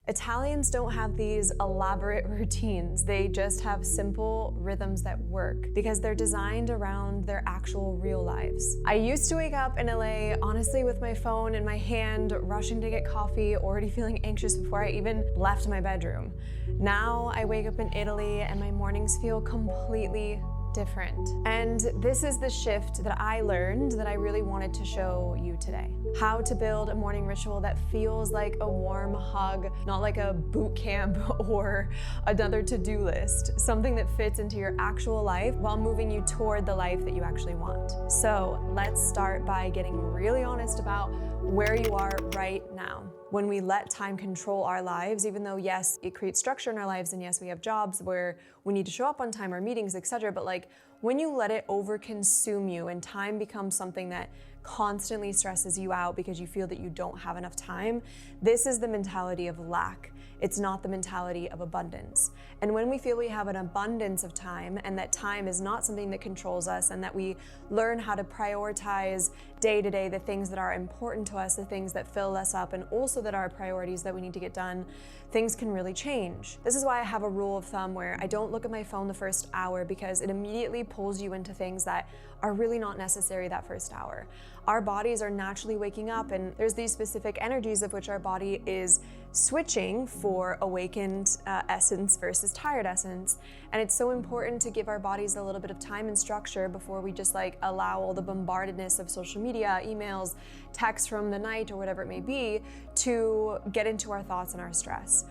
Italians don't have these elaborate routines. They just have simple rhythms that work because they're designed around their actual real lives. I used to wake up in LA, honestly, with my phone in my hand, rushing to get coffee, already feeling anxious before I even left my bedroom. Now I wake up in Italy and my mornings feel completely different. And this is the shift that I learned that I really wanted to show you today. How to build a morning ritual that feels like a warm hug, not like a boot camp or another to-do list. Something that fits into your actual life while moving you toward the life that you actually want. So let's start by getting really honest about where you are right now. When we let time control our lives, even though yes, it creates structure in our lives, and yes, we have jobs where we need to show up on time, or meetings, etc. But like when you let it overconsume you and time becomes something that constantly stresses you out because you feel that you don't have enough time, this is the mentality of lack. It's not the mentality of abundance. And when we feel we have an abundance of time and that time is not something that controls us, and that we learn how to prioritize day to day the things that are important to us, the things that fill us up, and also that are priorities that we need to get done, things can really change. This is why I have a rule of thumb where I don't look at my phone the first hour, because it immediately pulls you into things that are really not necessary that first hour. Our bodies are naturally waking up, and there's these specific energies of which our body is switching for awakened essence versus tired essence. And it's so important to give our bodies a little bit of time and structure before we just like allow all the bombardedness of social media, emails, texts from the night, or whatever it may be, to get into our thoughts and our stress.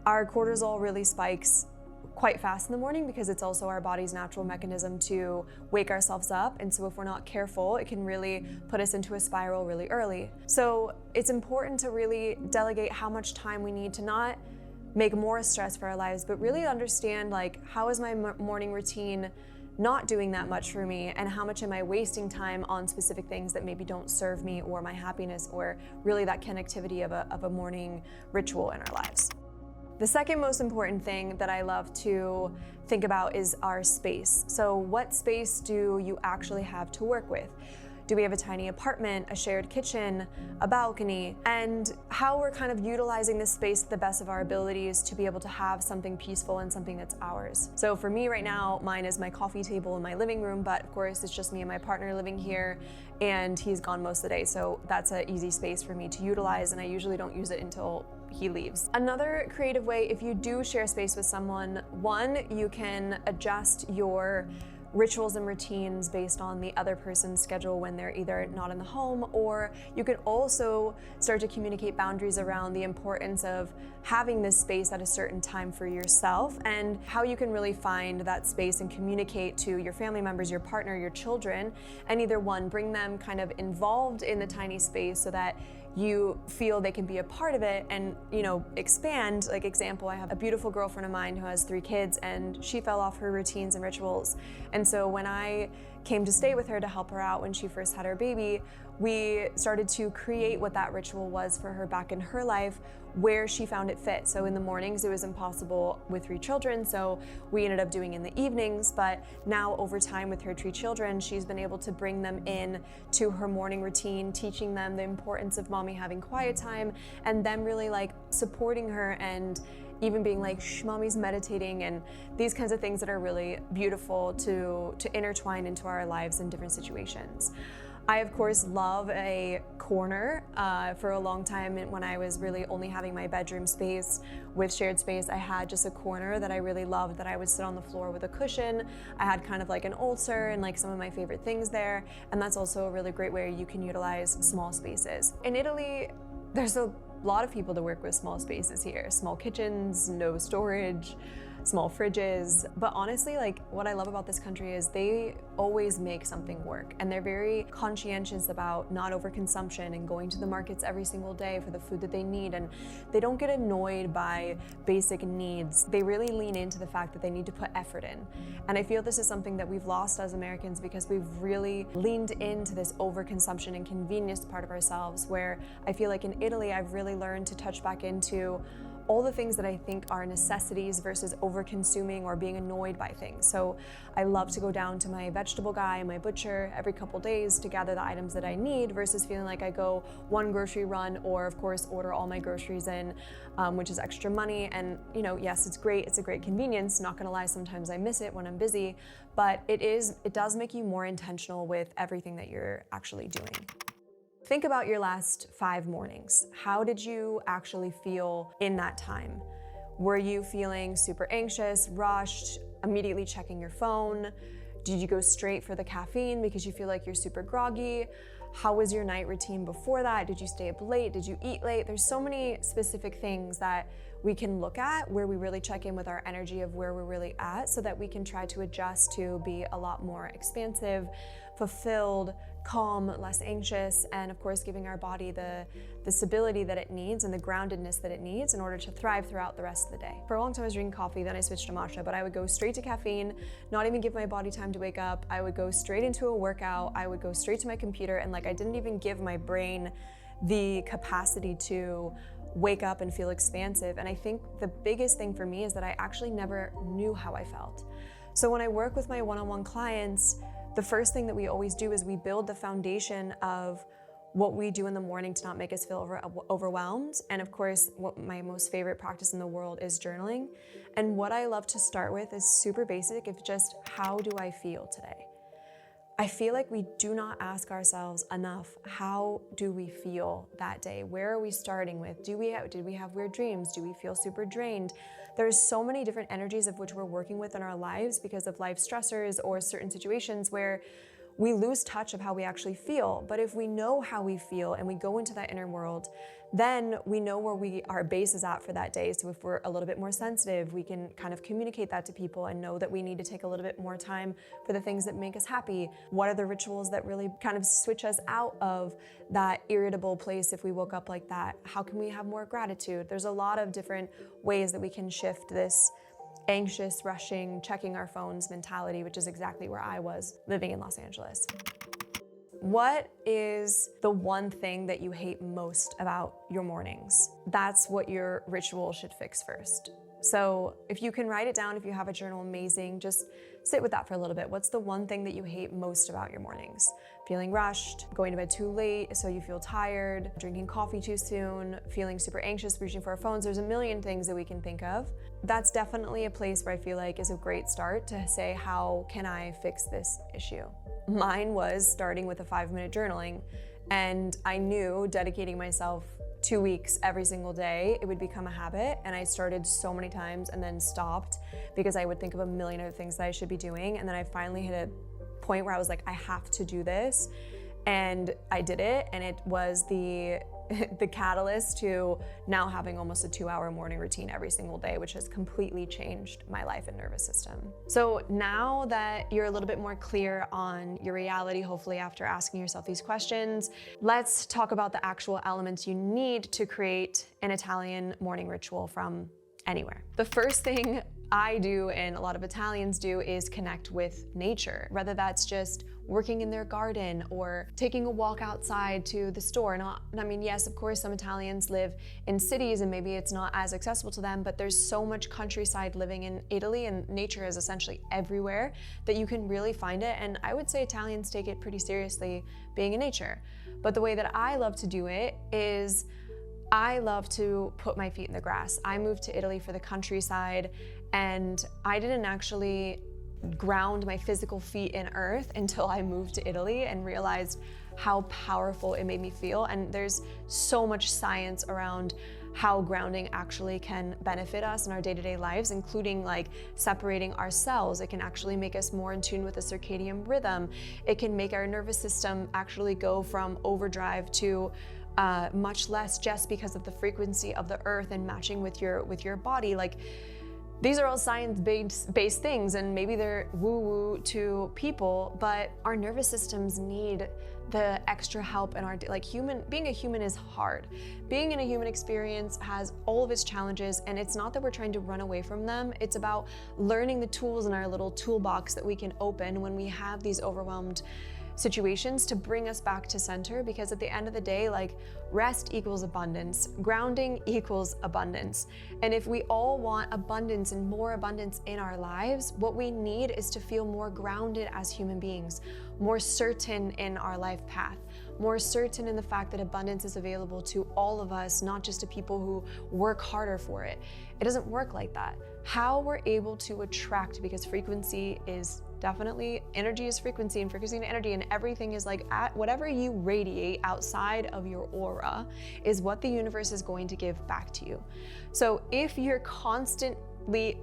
Our cortisol really spikes quite fast in the morning because it's also our body's natural mechanism to wake ourselves up. And so if we're not careful, it can really put us into a spiral really early. So it's important to really delegate how much time we need to not make more stress for our lives, but really understand like, how is my morning routine not doing that much for me, and how much am I wasting time on specific things that maybe don't serve me or my happiness, or really that connectivity of a morning ritual in our lives. The second most important thing that I love to think about is our space. So what space do you actually have to work with? Do we have a tiny apartment, a shared kitchen, a balcony? And how we're kind of utilizing this space to the best of our abilities to be able to have something peaceful and something that's ours. So for me right now, mine is my coffee table in my living room, but of course it's just me and my partner living here, and he's gone most of the day. So that's an easy space for me to utilize, and I usually don't use it until he leaves. Another creative way, if you do share space with someone, one, you can adjust your rituals and routines based on the other person's schedule when they're either not in the home, or you can also start to communicate boundaries around the importance of having this space at a certain time for yourself, and how you can really find that space and communicate to your family members, your partner, your children, and either one, bring them kind of involved in the tiny space so that you feel they can be a part of it and, expand. Like example, I have a beautiful girlfriend of mine who has 3 kids, and she fell off her routines and rituals. And so when I came to stay with her to help her out when she first had her baby, we started to create what that ritual was for her back in her life, where she found it fit. So in the mornings, it was impossible with 3 children, so we ended up doing in the evenings. But now over time with her 3 children, she's been able to bring them in to her morning routine, teaching them the importance of mommy having quiet time, and them really like supporting her, and even being like, shh, mommy's meditating, and these kinds of things that are really beautiful to intertwine into our lives in different situations. I, of course, love a corner. For a long time, when I was really only having my bedroom space with shared space, I had just a corner that I really loved, that I would sit on the floor with a cushion. I had kind of like an altar and like some of my favorite things there. And that's also a really great way you can utilize small spaces. In Italy, there's a lot of people that work with small spaces here. Small kitchens, no storage, small fridges. But honestly, like what I love about this country is they always make something work, and they're very conscientious about not overconsumption and going to the markets every single day for the food that they need, and they don't get annoyed by basic needs. They really lean into the fact that they need to put effort in. And I feel this is something that we've lost as Americans, because we've really leaned into this overconsumption and convenience part of ourselves, where I feel like in Italy, I've really learned to touch back into all the things that I think are necessities versus over-consuming or being annoyed by things. So I love to go down to my vegetable guy, my butcher, every couple days to gather the items that I need versus feeling like I go one grocery run or of course order all my groceries in, which is extra money. And yes, it's great. It's a great convenience. Not gonna lie, sometimes I miss it when I'm busy, but it does make you more intentional with everything that you're actually doing. Think about your last 5 mornings. How did you actually feel in that time? Were you feeling super anxious, rushed, immediately checking your phone? Did you go straight for the caffeine because you feel like you're super groggy? How was your night routine before that? Did you stay up late? Did you eat late? There's so many specific things that we can look at where we really check in with our energy of where we're really at so that we can try to adjust to be a lot more expansive, fulfilled, calm, less anxious, and of course giving our body the stability that it needs and the groundedness that it needs in order to thrive throughout the rest of the day. For a long time I was drinking coffee, then I switched to matcha, but I would go straight to caffeine, not even give my body time to wake up. I would go straight into a workout. I would go straight to my computer, and I didn't even give my brain the capacity to wake up and feel expansive. And I think the biggest thing for me is that I actually never knew how I felt. So when I work with my one-on-one clients, the first thing that we always do is we build the foundation of what we do in the morning to not make us feel overwhelmed. And of course, what my most favorite practice in the world is journaling. And what I love to start with is super basic. It's just, how do I feel today? I feel like we do not ask ourselves enough, how do we feel that day? Where are we starting with? Did we have weird dreams? Do we feel super drained? There's so many different energies of which we're working with in our lives because of life stressors or certain situations where we lose touch of how we actually feel. But if we know how we feel and we go into that inner world, then we know where our base is at for that day. So if we're a little bit more sensitive, we can kind of communicate that to people and know that we need to take a little bit more time for the things that make us happy. What are the rituals that really kind of switch us out of that irritable place if we woke up like that? How can we have more gratitude? There's a lot of different ways that we can shift this anxious, rushing, checking our phones mentality, which is exactly where I was living in Los Angeles. What is the one thing that you hate most about your mornings? That's what your ritual should fix first. So if you can write it down, if you have a journal, amazing. Just sit with that for a little bit. What's the one thing that you hate most about your mornings? Feeling rushed, going to bed too late so you feel tired, drinking coffee too soon, feeling super anxious, reaching for our phones. There's a million things that we can think of. That's definitely a place where I feel like is a great start to say, how can I fix this issue? Mine was starting with a 5-minute journaling, and I knew dedicating myself 2 weeks every single day, it would become a habit. And I started so many times and then stopped because I would think of a million other things that I should be doing. And then I finally hit a point where I was like, I have to do this. And I did it. And it was the catalyst to now having almost a 2-hour morning routine every single day, which has completely changed my life and nervous system. So now that you're a little bit more clear on your reality, hopefully after asking yourself these questions, let's talk about the actual elements you need to create an Italian morning ritual from anywhere. The first thing I do and a lot of Italians do is connect with nature, whether that's just working in their garden or taking a walk outside to the store. Yes, of course, some Italians live in cities and maybe it's not as accessible to them, but there's so much countryside living in Italy, and nature is essentially everywhere that you can really find it. And I would say Italians take it pretty seriously being in nature. But the way that I love to do it is I love to put my feet in the grass. I moved to Italy for the countryside, and I didn't actually ground my physical feet in earth until I moved to Italy and realized how powerful it made me feel. And there's so much science around how grounding actually can benefit us in our day-to-day lives, including separating our cells. It can actually make us more in tune with the circadian rhythm. It can make our nervous system actually go from overdrive to much less, just because of the frequency of the earth and matching with your body. These are all science-based things, and maybe they're woo-woo to people, but our nervous systems need the extra help in our being a human is hard. Being in a human experience has all of its challenges, and it's not that we're trying to run away from them. It's about learning the tools in our little toolbox that we can open when we have these overwhelmed situations to bring us back to center, because at the end of the day, like, rest equals abundance, grounding equals abundance. And if we all want abundance and more abundance in our lives, what we need is to feel more grounded as human beings, more certain in our life path, more certain in the fact that abundance is available to all of us, not just to people who work harder for it. It doesn't work like that. How we're able to attract, because frequency is definitely, energy is frequency, and frequency and energy, and everything is like, at whatever you radiate outside of your aura is what the universe is going to give back to you. So if you're constantly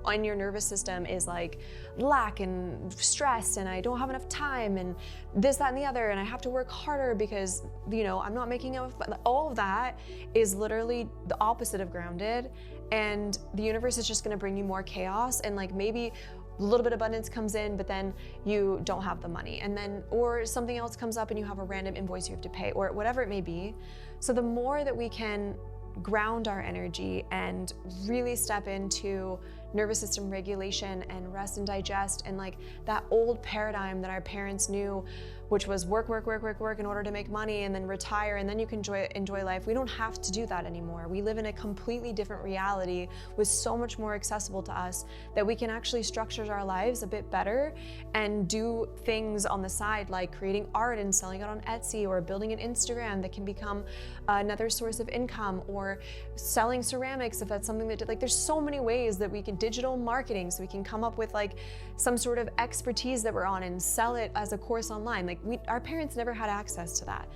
on your nervous system is like lack and stress, and I don't have enough time, and this, that, and the other, and I have to work harder because, you know, I'm not making enough, all of that is literally the opposite of grounded. And the universe is just going to bring you more chaos, and like maybe a little bit of abundance comes in, but then you don't have the money, and then, or something else comes up and you have a random invoice you have to pay, or whatever it may be. So the more that we can ground our energy and really step into nervous system regulation and rest and digest, and like that old paradigm that our parents knew, which was work in order to make money and then retire and then you can enjoy life. We don't have to do that anymore. We live in a completely different reality with so much more accessible to us that we can actually structure our lives a bit better and do things on the side, like creating art and selling it on Etsy, or building an Instagram that can become another source of income, or selling ceramics if that's something that, like, there's so many ways that we can, digital marketing, so we can come up with like some sort of expertise that we're on and sell it as a course online. Like, our parents never had access to that.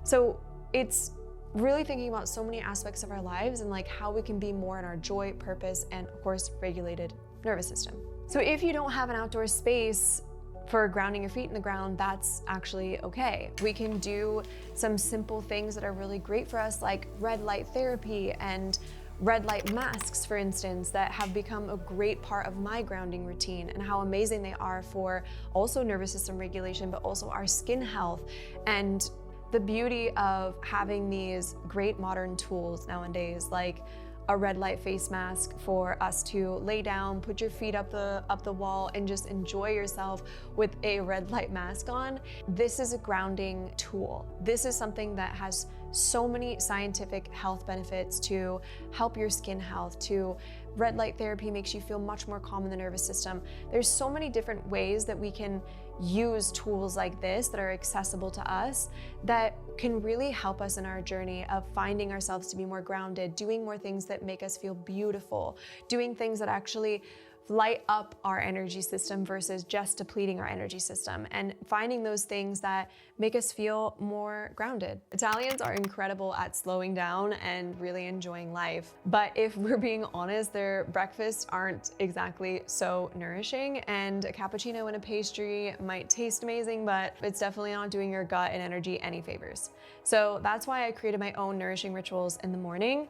So it's really thinking about so many aspects of our lives and like how we can be more in our joy, purpose, and of course, regulated nervous system. So if you don't have an outdoor space for grounding your feet in the ground, that's actually okay. We can do some simple things that are really great for us, like red light therapy and red light masks, for instance, that have become a great part of my grounding routine, and how amazing they are for also nervous system regulation, but also our skin health. And the beauty of having these great modern tools nowadays, like a red light face mask for us to lay down, put your feet up the wall, and just enjoy yourself with a red light mask on. This is a grounding tool. This is something that has so many scientific health benefits to help your skin health, to red light therapy makes you feel much more calm in the nervous system. There's so many different ways that we can use tools like this that are accessible to us that can really help us in our journey of finding ourselves to be more grounded, doing more things that make us feel beautiful, doing things that actually light up our energy system versus just depleting our energy system, and finding those things that make us feel more grounded. Italians are incredible at slowing down and really enjoying life. But if we're being honest, their breakfasts aren't exactly so nourishing, and a cappuccino and a pastry might taste amazing, but it's definitely not doing your gut and energy any favors. So that's why I created my own nourishing rituals in the morning.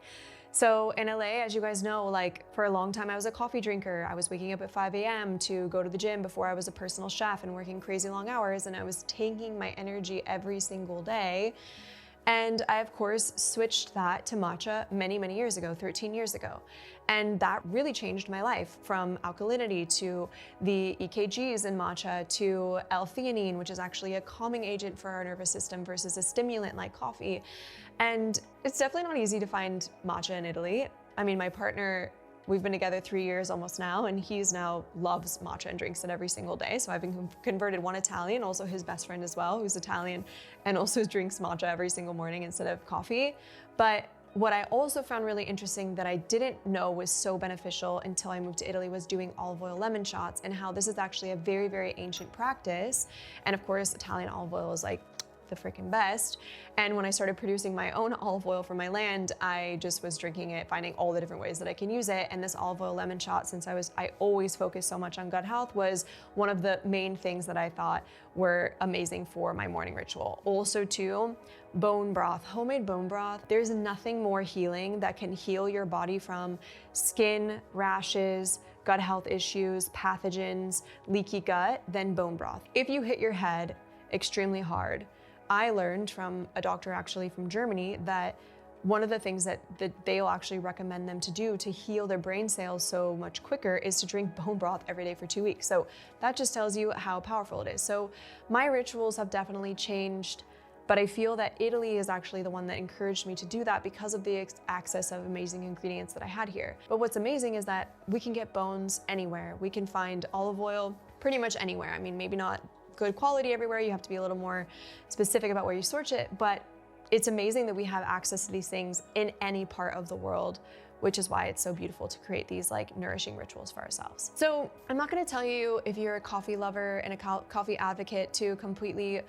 So in LA, as you guys know, like for a long time I was a coffee drinker. I was waking up at 5 a.m. to go to the gym before I was a personal chef and working crazy long hours, and I was taking my energy every single day. And I, of course, switched that to matcha many, many years ago, 13 years ago. And that really changed my life, from alkalinity to the EKGs in matcha to L-theanine, which is actually a calming agent for our nervous system versus a stimulant like coffee. And it's definitely not easy to find matcha in Italy. I mean, my partner, we've been together 3 years almost now, and he's now loves matcha and drinks it every single day. So I've been converted one Italian, also his best friend as well, who's Italian and also drinks matcha every single morning instead of coffee. But what I also found really interesting that I didn't know was so beneficial until I moved to Italy was doing olive oil lemon shots, and how this is actually a very, very ancient practice. And of course, Italian olive oil is like the freaking best. And when I started producing my own olive oil from my land, I just was drinking it, finding all the different ways that I can use it. And this olive oil lemon shot, since I always focused so much on gut health, was one of the main things that I thought were amazing for my morning ritual. Also too, bone broth, homemade bone broth. There's nothing more healing that can heal your body from skin, rashes, gut health issues, pathogens, leaky gut than bone broth. If you hit your head extremely hard, I learned from a doctor actually from Germany that one of the things that they'll actually recommend them to do to heal their brain cells so much quicker is to drink bone broth every day for 2 weeks. So that just tells you how powerful it is. So my rituals have definitely changed, but I feel that Italy is actually the one that encouraged me to do that because of the access of amazing ingredients that I had here. But what's amazing is that we can get bones anywhere. We can find olive oil pretty much anywhere. I mean, maybe not good quality everywhere. You have to be a little more specific about where you source it, but it's amazing that we have access to these things in any part of the world, which is why it's so beautiful to create these like nourishing rituals for ourselves. So I'm not gonna tell you if you're a coffee lover and a coffee advocate to completely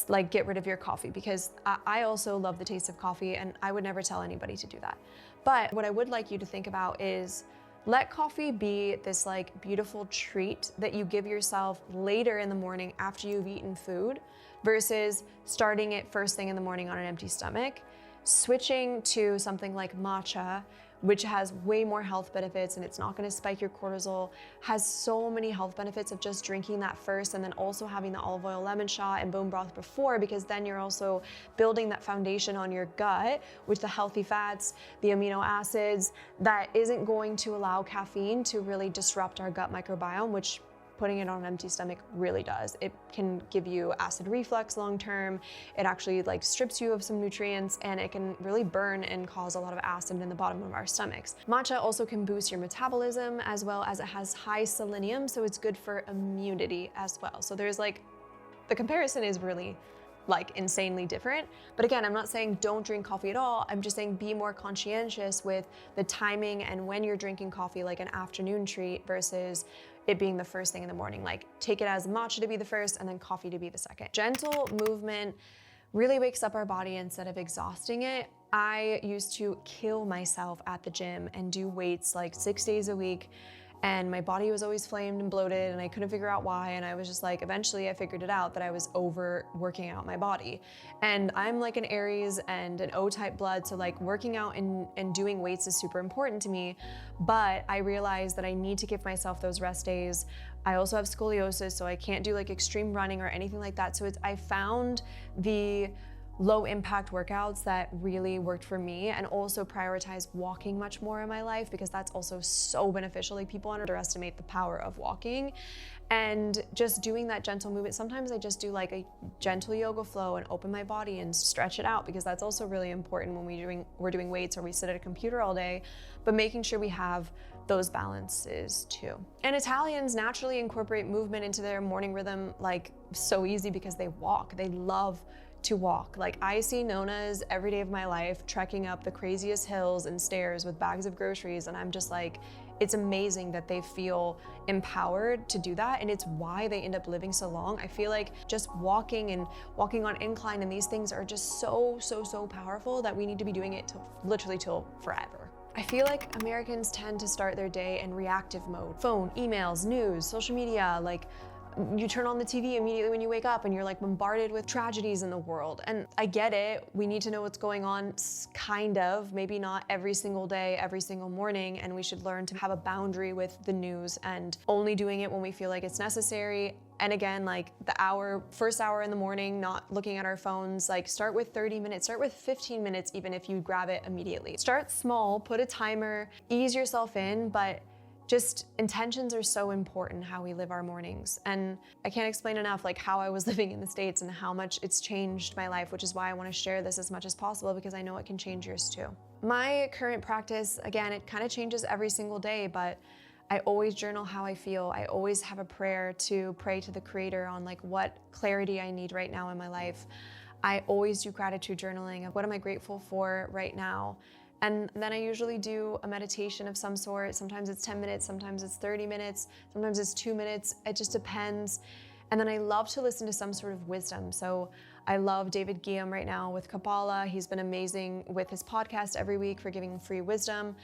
like get rid of your coffee, because I also love the taste of coffee and I would never tell anybody to do that. But what I would like you to think about is let coffee be this like beautiful treat that you give yourself later in the morning after you've eaten food versus starting it first thing in the morning on an empty stomach. Switching to something like matcha, which has way more health benefits and it's not gonna spike your cortisol, has so many health benefits of just drinking that first and then also having the olive oil lemon shot and bone broth before, because then you're also building that foundation on your gut with the healthy fats, the amino acids, that isn't going to allow caffeine to really disrupt our gut microbiome, which putting it on an empty stomach really does. It can give you acid reflux long term. It actually like strips you of some nutrients and it can really burn and cause a lot of acid in the bottom of our stomachs. Matcha also can boost your metabolism as well as it has high selenium, so it's good for immunity as well. So there's like, the comparison is really like insanely different. But again, I'm not saying don't drink coffee at all. I'm just saying be more conscientious with the timing and when you're drinking coffee, like an afternoon treat versus it being the first thing in the morning. Like take it as matcha to be the first and then coffee to be the second. Gentle movement really wakes up our body instead of exhausting it. I used to kill myself at the gym and do weights like 6 days a week. And my body was always flamed and bloated and I couldn't figure out why. And I was just like, eventually I figured it out that I was over working out my body. And I'm like an Aries and an O-type blood. So like working out and doing weights is super important to me. But I realized that I need to give myself those rest days. I also have scoliosis, so I can't do like extreme running or anything like that. So I found the low impact workouts that really worked for me, and also prioritize walking much more in my life because that's also so beneficial. Like people underestimate the power of walking and just doing that gentle movement. Sometimes I just do like a gentle yoga flow and open my body and stretch it out, because that's also really important when we're doing weights or we sit at a computer all day, but making sure we have those balances too. And Italians naturally incorporate movement into their morning rhythm like so easy because they walk. They love to walk. Like I see Nonas every day of my life trekking up the craziest hills and stairs with bags of groceries, and I'm just like, it's amazing that they feel empowered to do that, and it's why they end up living so long. I feel like just walking on incline and these things are just so powerful that we need to be doing it literally till forever. I feel like Americans tend to start their day in reactive mode. Phone, emails, news, social media, like you turn on the TV immediately when you wake up and you're like bombarded with tragedies in the world. And I get it, we need to know what's going on, kind of, maybe not every single day, every single morning, and we should learn to have a boundary with the news and only doing it when we feel like it's necessary. And again, like the first hour in the morning, not looking at our phones, like start with 30 minutes, start with 15 minutes, even if you grab it immediately. Start small, put a timer, ease yourself in, but just intentions are so important how we live our mornings. And I can't explain enough like how I was living in the States and how much it's changed my life, which is why I want to share this as much as possible, because I know it can change yours too. My current practice, again, it kind of changes every single day, but I always journal how I feel. I always have a prayer to pray to the Creator on like what clarity I need right now in my life. I always do gratitude journaling of what am I grateful for right now. And then I usually do a meditation of some sort. Sometimes it's 10 minutes, sometimes it's 30 minutes, sometimes it's 2 minutes. It just depends. And then I love to listen to some sort of wisdom. So I love David Guillaume right now with Kabbalah. He's been amazing with his podcast every week for giving free wisdom.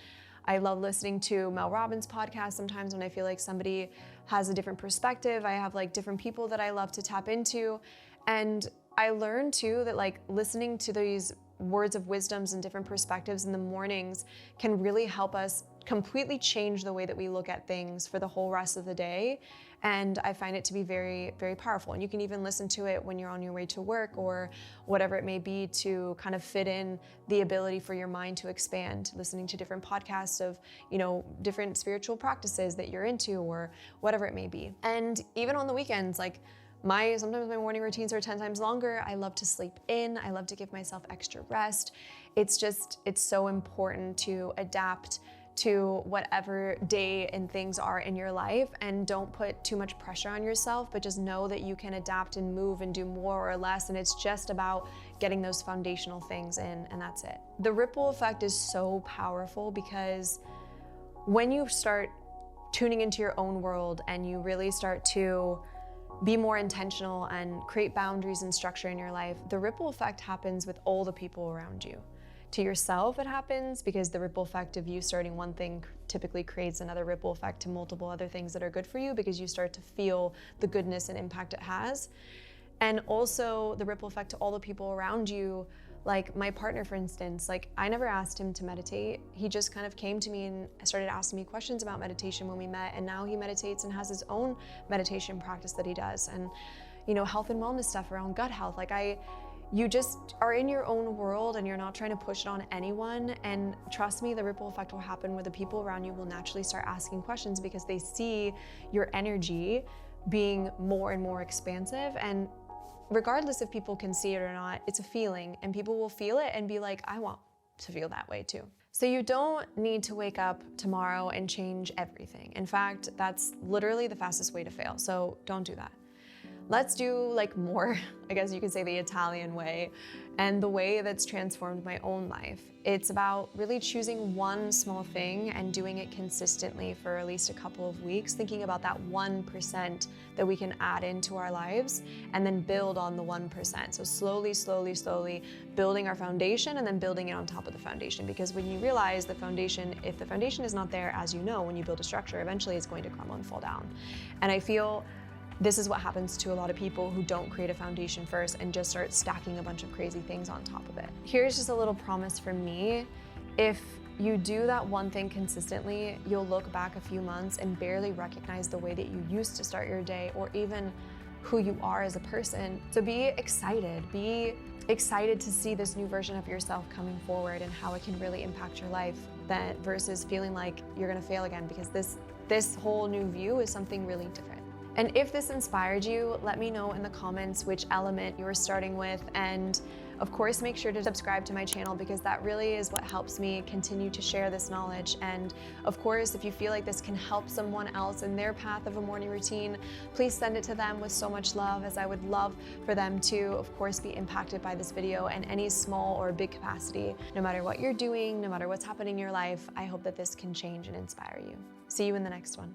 I love listening to Mel Robbins' podcast sometimes when I feel like somebody has a different perspective. I have like different people that I love to tap into. And I learned too that like listening to these words of wisdoms and different perspectives in the mornings can really help us completely change the way that we look at things for the whole rest of the day. And I find it to be very, very powerful. And you can even listen to it when you're on your way to work or whatever it may be, to kind of fit in the ability for your mind to expand, listening to different podcasts of, different spiritual practices that you're into or whatever it may be. And even on the weekends, like sometimes my morning routines are 10 times longer. I love to sleep in. I love to give myself extra rest. It's so important to adapt to whatever day and things are in your life, and don't put too much pressure on yourself, but just know that you can adapt and move and do more or less. And it's just about getting those foundational things in, and that's it. The ripple effect is so powerful, because when you start tuning into your own world and you really start to be more intentional and create boundaries and structure in your life, the ripple effect happens with all the people around you. To yourself, it happens because the ripple effect of you starting one thing typically creates another ripple effect to multiple other things that are good for you, because you start to feel the goodness and impact it has. And also the ripple effect to all the people around you. Like my partner, for instance, I never asked him to meditate. He just kind of came to me and started asking me questions about meditation when we met. And now he meditates and has his own meditation practice that he does. And, health and wellness stuff around gut health. You just are in your own world and you're not trying to push it on anyone. And trust me, the ripple effect will happen where the people around you will naturally start asking questions, because they see your energy being more and more expansive. And regardless if people can see it or not, it's a feeling, and people will feel it and be like, I want to feel that way too. So you don't need to wake up tomorrow and change everything. In fact, that's literally the fastest way to fail. So don't do that. Let's do more, I guess you could say, the Italian way, and the way that's transformed my own life. It's about really choosing one small thing and doing it consistently for at least a couple of weeks, thinking about that 1% that we can add into our lives, and then build on the 1%. So slowly building our foundation, and then building it on top of the foundation. Because when you realize the foundation, if the foundation is not there, as you know, when you build a structure, eventually it's going to crumble and fall down. And I feel this is what happens to a lot of people who don't create a foundation first and just start stacking a bunch of crazy things on top of it. Here's just a little promise from me. If you do that one thing consistently, you'll look back a few months and barely recognize the way that you used to start your day, or even who you are as a person. So be excited to see this new version of yourself coming forward and how it can really impact your life, versus feeling like you're gonna fail again, because this whole new view is something really different. And if this inspired you, let me know in the comments which element you were starting with. And of course, make sure to subscribe to my channel, because that really is what helps me continue to share this knowledge. And of course, if you feel like this can help someone else in their path of a morning routine, please send it to them with so much love, as I would love for them to, of course, be impacted by this video in any small or big capacity. No matter what you're doing, no matter what's happening in your life, I hope that this can change and inspire you. See you in the next one.